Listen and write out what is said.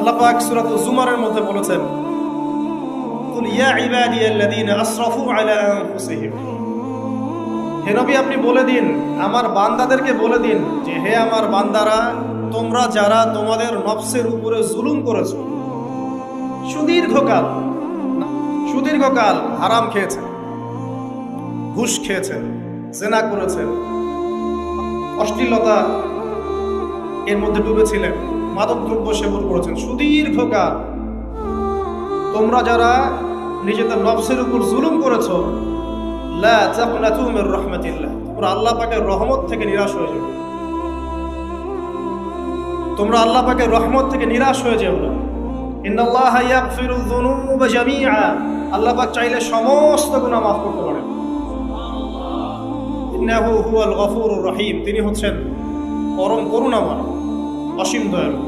আল্লাহ পাক সূরাতুল জুমারের মধ্যে বলেছেন, কুল ইয়া ইবাদিয়াল্লাযীনা আসরাফু আলা আনফুসিহিম, হে নবী আপনি বলে দিন, আমার বান্দাদেরকে বলে দিন যে হে আমার বান্দারা, তোমরা যারা তোমাদের নফসের উপরে জুলুম করেছো, সুদীর্ঘকাল হারাম খেয়েছেন, ঘুষ খেয়েছেন, জেনা করেছেন, অশ্লীলতা এর মধ্যে ডুবেছিলেন, মাদকদ্রব্য সেবন করেছেন, সুদীর্ঘকাল তোমরা যারা নিজেদের নফসের উপর জুলুম করেছো, লা তাকনাতু মির রাহমাতিল্লাহ, তোমরা আল্লাহ পাকের রহমত থেকে নিরাশ হয়ে যাবে। তোমরা আল্লাহ পাকের রহমত থেকে নিরাশ হয়ে যাও না। ইন্নাল্লাহা ইয়াগফিরুয যুনুবা জামিআ, আল্লাহ পাক চাইলে সমস্ত গুনাহ মাফ করতে পারেন। ইন্নাহু হুয়াল গফুরুর রহিম, তিনি হচ্ছেন পরম করুণাময়, অসীম দয়ালু।